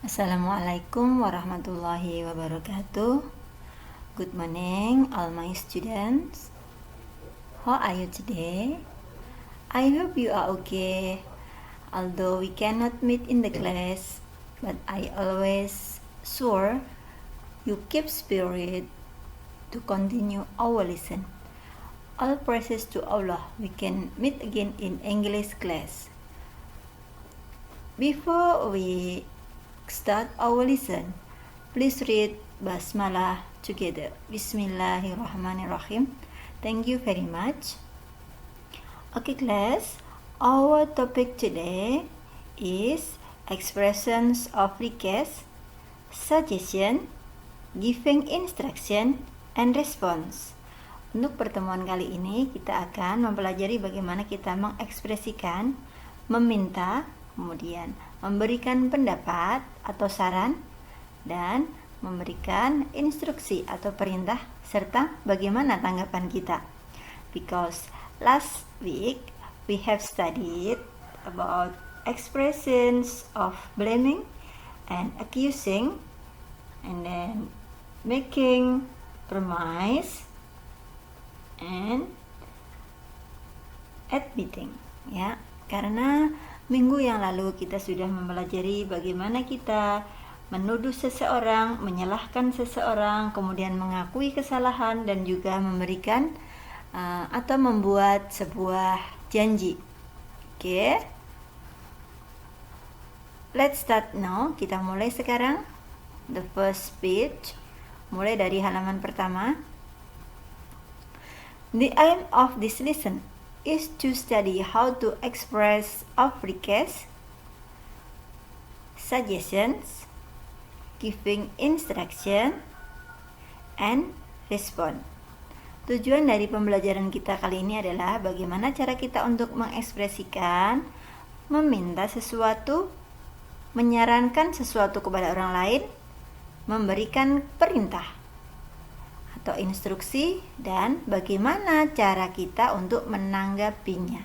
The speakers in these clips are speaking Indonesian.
Assalamualaikum warahmatullahi wabarakatuh. Good morning, all my students. How are you today? I hope you are okay. Although we cannot meet in the class, but I always sure you keep spirit to continue our lesson. All praises to Allah. We can meet again in English class. Before we start our lesson, please read Basmalah together. Bismillahirrahmanirrahim. Thank you very much. Okay class, our topic today is expressions of request, suggestion, giving instruction, and response. Untuk pertemuan kali ini kita akan mempelajari bagaimana kita mengekspresikan, meminta, kemudian memberikan pendapat atau saran, dan memberikan instruksi atau perintah, serta bagaimana tanggapan kita. Because last week we have studied about expressions of blaming and accusing, and then making promise and admitting, ya. Karena minggu yang lalu kita sudah mempelajari bagaimana kita menuduh seseorang, menyalahkan seseorang, kemudian mengakui kesalahan, dan juga memberikan atau membuat sebuah janji. Oke. Let's start now. Kita mulai sekarang. The first page. Mulai dari halaman pertama. The aim of this lesson is to study how to express of request, suggestions, giving instruction, and respond. Tujuan dari pembelajaran kita kali ini adalah bagaimana cara kita untuk mengekspresikan, meminta sesuatu, menyarankan sesuatu kepada orang lain, memberikan perintah atau instruksi, dan bagaimana cara kita untuk menanggapinya.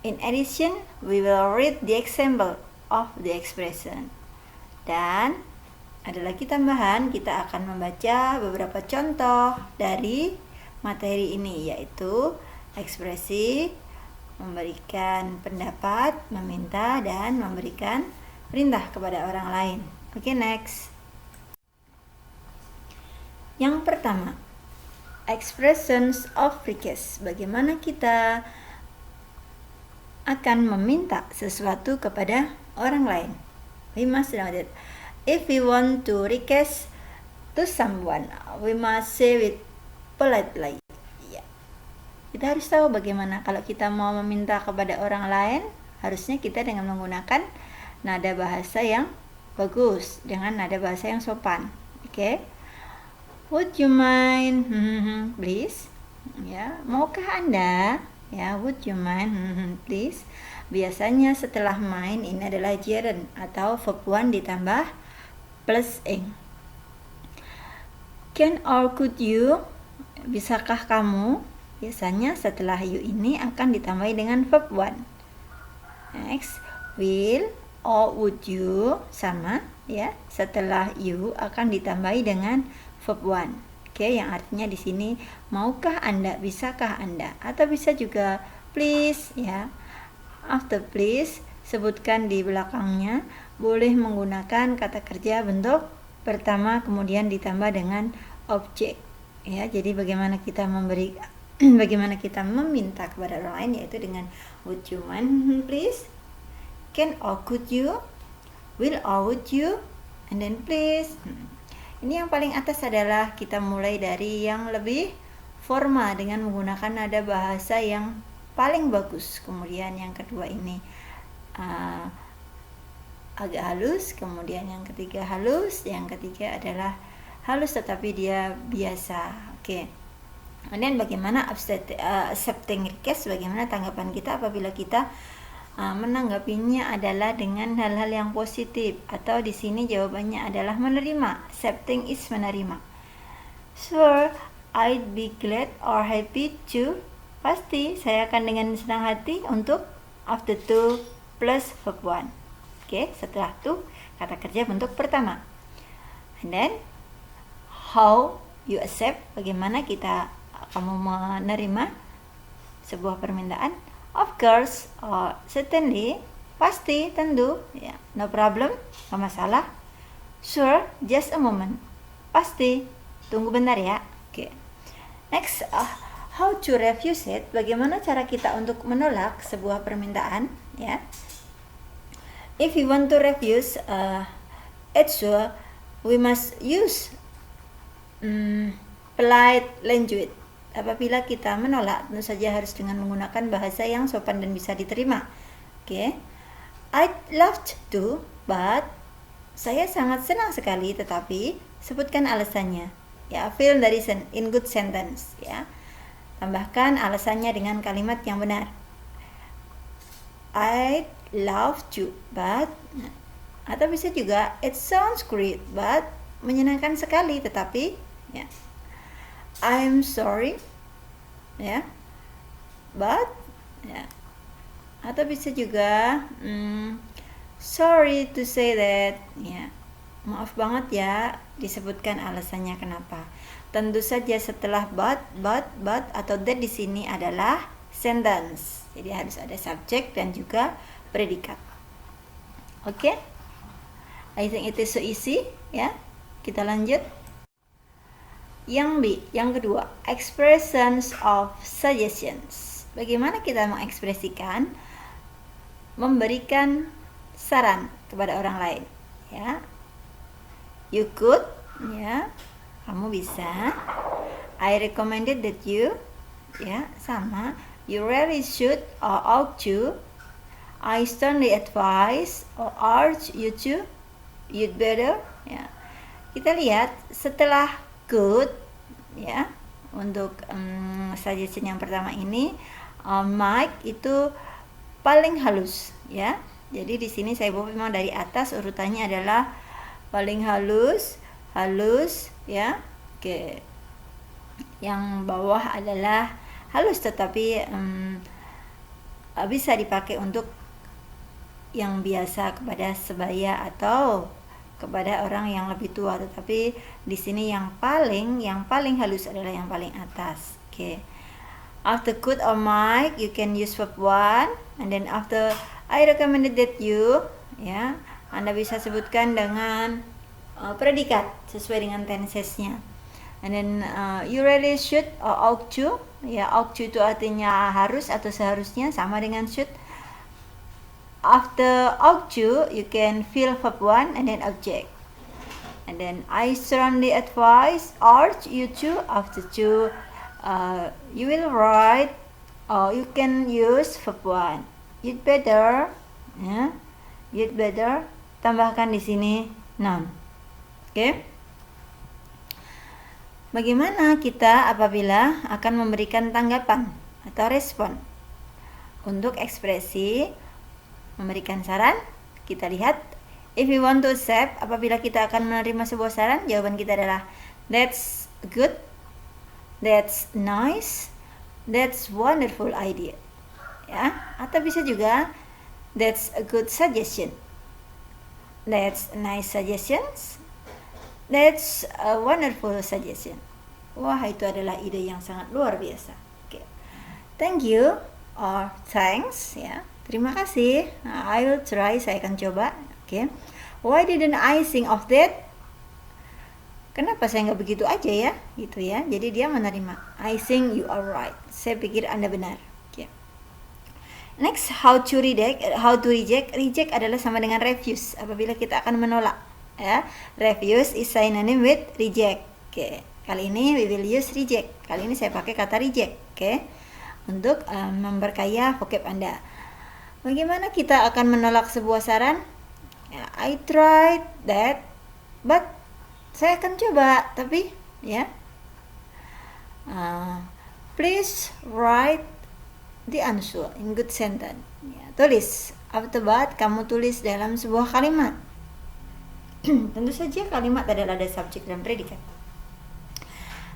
In addition, we will read the example of the expression. Dan ada lagi tambahan, kita akan membaca beberapa contoh dari materi ini, yaitu ekspresi, memberikan pendapat, meminta, dan memberikan perintah kepada orang lain. Oke, next. Yang pertama, expressions of request. Bagaimana kita akan meminta sesuatu kepada orang lain. We must know that if we want to request to someone, we must say it politely. Ya. Kita harus tahu bagaimana kalau kita mau meminta kepada orang lain, harusnya kita dengan menggunakan nada bahasa yang bagus, dengan nada bahasa yang sopan. Oke. Would you mind, please? Ya, maukah Anda? Ya, would you mind, please? Biasanya setelah mind ini adalah gerund atau verb one ditambah plus ing. Can or could you? Bisakah kamu? Biasanya setelah you ini akan ditambahi dengan verb one. Next, will or would you sama, ya. Setelah you akan ditambahi dengan verb one. Oke, yang artinya di sini maukah Anda, bisakah Anda, atau bisa juga please, ya. After please, sebutkan di belakangnya, boleh menggunakan kata kerja bentuk pertama kemudian ditambah dengan objek. Ya, jadi bagaimana kita bagaimana kita meminta kepada orang lain, yaitu dengan would you mind, please, can or could you, will or would you, and then please. Ini yang paling atas adalah kita mulai dari yang lebih formal dengan menggunakan nada bahasa yang paling bagus. Kemudian yang kedua ini agak halus, kemudian yang ketiga halus, yang ketiga adalah halus tetapi dia biasa. Oke. Kemudian bagaimana accepting request, bagaimana tanggapan kita apabila kita menanggapinya adalah dengan hal-hal yang positif, atau di sini jawabannya adalah menerima. Accepting is menerima. Sure, I'd be glad or happy to. Pasti saya akan dengan senang hati untuk after to plus verb one. Oke, setelah itu kata kerja bentuk pertama. And then how you accept, bagaimana kamu menerima sebuah permintaan. Of course, certainly, pasti, tentu, ya, no problem, gak masalah. Sure, just a moment, pasti, tunggu bentar ya. Oke. Next, how to refuse it, bagaimana cara kita untuk menolak sebuah permintaan, ya. If we want to refuse, it's sure we must use polite language. Apabila kita menolak, tentu saja harus dengan menggunakan bahasa yang sopan dan bisa diterima. Oke. I'd love to, but saya sangat senang sekali, tetapi sebutkan alasannya. Ya, fill the reason in good sentence, ya. Tambahkan alasannya dengan kalimat yang benar. I'd love to, but, atau bisa juga it sounds great, but, menyenangkan sekali, tetapi, ya. I'm sorry, ya, but, ya. Atau bisa juga sorry to say that, ya, maaf banget ya, disebutkan alasannya kenapa. Tentu saja setelah but atau that di sini adalah sentence. Jadi harus ada subjek dan juga predikat. Oke? I think it is so easy, ya. Kita lanjut. Yang B, yang kedua, expressions of suggestions. Bagaimana kita mengekspresikan, memberikan saran kepada orang lain, ya. You could, ya, kamu bisa. I recommended that you, ya, sama. You really should or ought to. I strongly advise or urge you to. You'd better, ya. Kita lihat setelah could, ya, untuk suggestion yang pertama ini, mic itu paling halus, ya. Jadi di sini saya bawa memang dari atas urutannya adalah paling halus, ya. Oke. Yang bawah adalah halus tetapi bisa dipakai untuk yang biasa kepada sebaya atau kepada orang yang lebih tua, tetapi di sini yang paling halus adalah yang paling atas. Oke. After could or might, you can use verb 1, and then after I recommended that you, ya, Anda bisa sebutkan dengan predikat sesuai dengan tensesnya. And then you really should or ought to, ya, ought to itu artinya harus atau seharusnya, sama dengan should. After ought to, you can fill verb 1 and then object. And then I strongly advise, urge you to, after to, you will write, or you can use verb 1. You'd better, ya, you'd better, tambahkan di sini noun. Oke. Bagaimana kita apabila akan memberikan tanggapan atau respon untuk ekspresi memberikan saran? Kita lihat, if we want to accept, apabila kita akan menerima sebuah saran, jawaban kita adalah that's good, that's nice, that's wonderful idea, ya. Atau bisa juga that's a good suggestion, that's nice suggestions, that's a wonderful suggestion. Wah, itu adalah ide yang sangat luar biasa. Okay. Thank you or thanks, ya. Terima kasih. I will try, saya akan coba. Okay. Why didn't I think of that? Kenapa saya nggak begitu aja ya? Gitu ya. Jadi dia menerima. I think you are right. Saya pikir Anda benar. Okay. Next, how to reject. Reject adalah sama dengan refuse. Apabila kita akan menolak, ya. Refuse is synonym with reject. Okay. Kali ini we will use reject. Kali ini saya pakai kata reject. Okay. Untuk memperkaya vocab Anda. Bagaimana kita akan menolak sebuah saran? Ya, I tried that, but saya akan coba, tapi, ya. Please write the answer in good sentence. Ya, tulis. After but, kamu tulis dalam sebuah kalimat. Tentu saja kalimat adalah ada subjek dan predikat.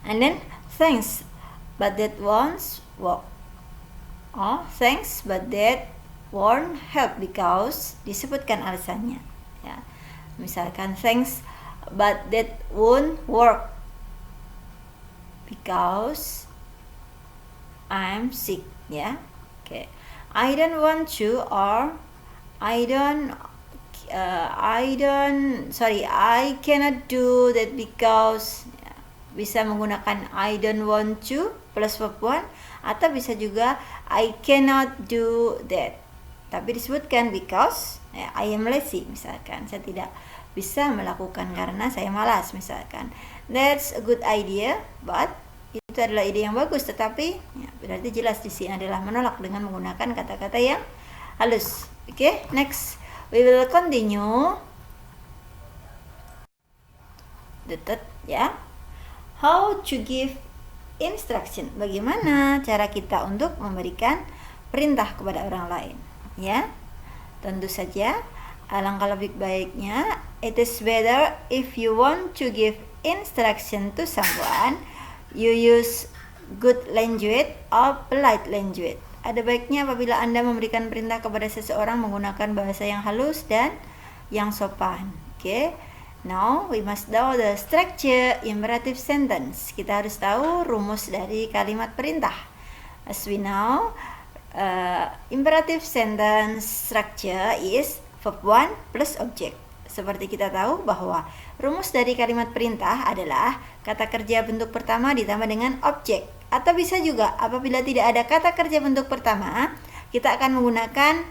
And then, thanks, but that won't work. Oh, thanks, but that won't help because disebutkan alasannya. Ya. Misalkan thanks but that won't work because I'm sick, ya. Oke. I don't want to or I cannot do that because, ya. Bisa menggunakan I don't want to plus verb one, atau bisa juga I cannot do that tapi disebutkan because, ya, I am lazy, misalkan saya tidak bisa melakukan karena saya malas, misalkan. That's a good idea but, itu adalah ide yang bagus, tetapi, ya, berarti jelas di sini adalah menolak dengan menggunakan kata-kata yang halus. Oke, next we will continue the third, ya. How to give instruction, bagaimana cara kita untuk memberikan perintah kepada orang lain, ya. Tentu saja alangkah lebih baiknya, it is better if you want to give instruction to someone, you use good language or polite language. Ada baiknya apabila Anda memberikan perintah kepada seseorang menggunakan bahasa yang halus dan yang sopan. Oke. Now we must know the structure imperative sentence. Kita harus tahu rumus dari kalimat perintah. As we know, imperative sentence structure is verb one plus object. Seperti kita tahu bahwa rumus dari kalimat perintah adalah kata kerja bentuk pertama ditambah dengan objek. Atau bisa juga apabila tidak ada kata kerja bentuk pertama, kita akan menggunakan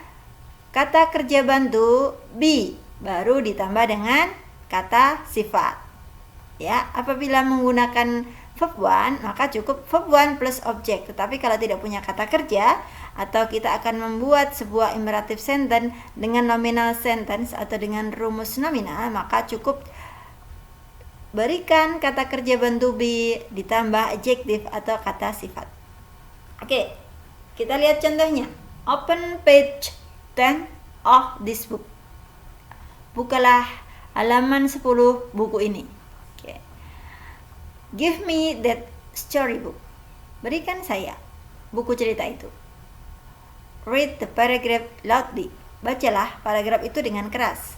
kata kerja bantu be baru ditambah dengan kata sifat. Ya, apabila menggunakan verb one, maka cukup verb one plus objek. Tetapi kalau tidak punya kata kerja atau kita akan membuat sebuah imperative sentence dengan nominal sentence atau dengan rumus nominal, maka cukup berikan kata kerja bantu be ditambah adjektif atau kata sifat. Oke, kita lihat contohnya. Open page 10 of this book. Bukalah halaman 10 buku ini. Okay. Give me that storybook. Berikan saya buku cerita itu. Read the paragraph loudly. Bacalah paragraf itu dengan keras.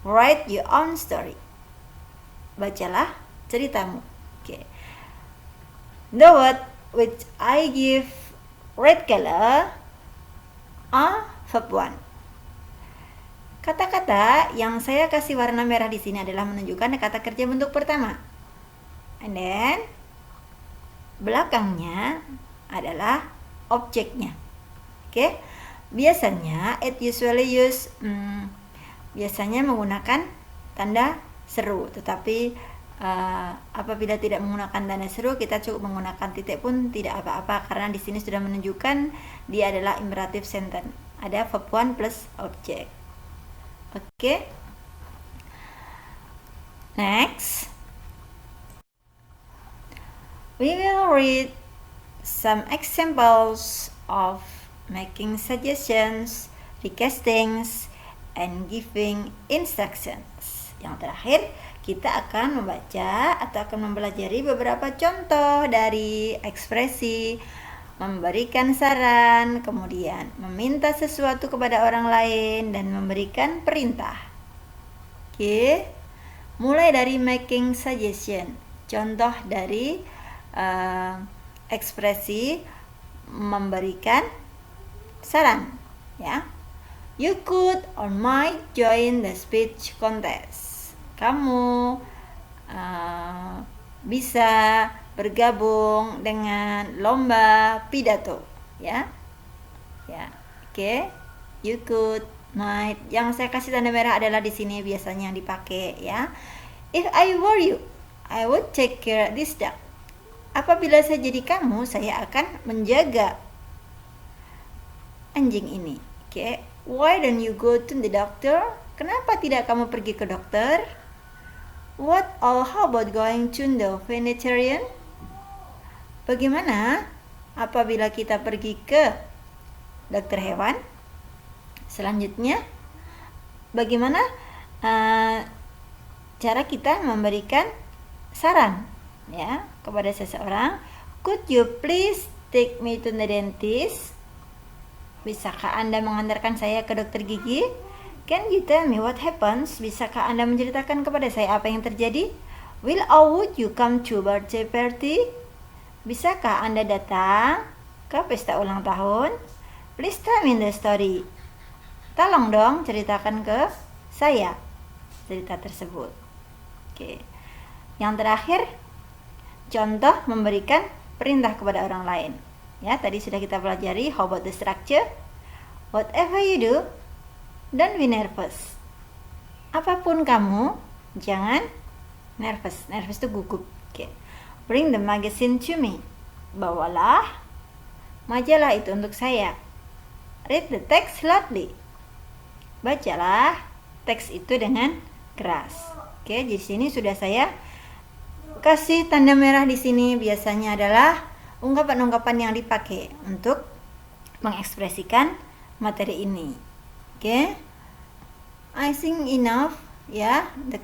Write your own story. Bacalah ceritamu. Okay. The word which I give red color are verb one. Kata-kata yang saya kasih warna merah di sini adalah menunjukkan kata kerja bentuk pertama. And then belakangnya adalah objeknya. Oke. Biasanya it usually use biasanya menggunakan tanda seru, tetapi apabila tidak menggunakan tanda seru, kita cukup menggunakan titik pun tidak apa-apa karena di sini sudah menunjukkan dia adalah imperative sentence. Ada verb one plus object. Oke. Next, we will read some examples of making suggestions, requesting, and giving instructions. Yang terakhir, kita akan membaca atau akan mempelajari beberapa contoh dari ekspresi memberikan saran, kemudian meminta sesuatu kepada orang lain, dan memberikan perintah. Oke, mulai dari making suggestion, contoh dari ekspresi memberikan saran, ya. You could or might join the speech contest. Kamu bisa bergabung dengan lomba pidato, ya. Ya, oke. You could, might. Yang saya kasih tanda merah adalah di sini biasanya yang dipakai, ya. If I were you, I would take care of this dog. Apabila saya jadi kamu, saya akan menjaga anjing ini. Oke. Why don't you go to the doctor? Kenapa tidak kamu pergi ke dokter? How about going to the veterinarian? Bagaimana apabila kita pergi ke dokter hewan? Selanjutnya, bagaimana cara kita memberikan saran, ya, kepada seseorang? Could you please take me to the dentist? Bisakah Anda mengantarkan saya ke dokter gigi? Can you tell me what happens? Bisakah Anda menceritakan kepada saya apa yang terjadi? Will or would you come to birthday party? Bisakah Anda datang ke pesta ulang tahun? Please tell me the story. Tolong dong ceritakan ke saya cerita tersebut. Oke. Yang terakhir, contoh memberikan perintah kepada orang lain. Ya, tadi sudah kita pelajari how about the structure. Whatever you do, don't be nervous. Apapun kamu, jangan nervous. Nervous itu gugup. Oke. Bring the magazine to me. Bawalah majalah itu untuk saya. Read the text loudly. Bacalah teks itu dengan keras. Oke, di sini sudah saya kasih tanda merah di sini biasanya adalah ungkapan-ungkapan yang dipakai untuk mengekspresikan materi ini. Oke. I think enough ya. The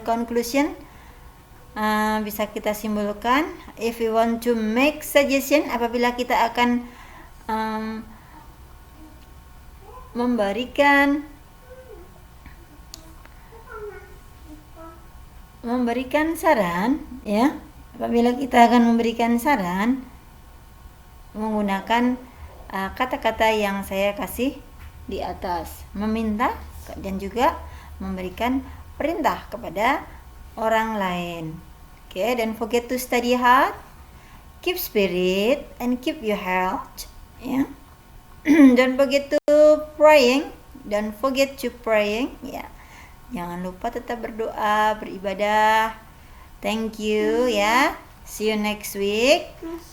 conclusion bisa kita simpulkan. If we want to make suggestion, apabila kita akan memberikan saran ya. Apabila kita akan memberikan saran menggunakan kata-kata yang saya kasih di atas, meminta dan juga memberikan perintah kepada orang lain. Okay, don't forget to study hard, keep spirit and keep your health. Ya. Don't forget to praying, ya. Jangan lupa tetap berdoa, beribadah. Thank you ya. See you next week.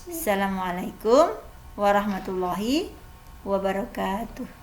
Assalamualaikum warahmatullahi wabarakatuh.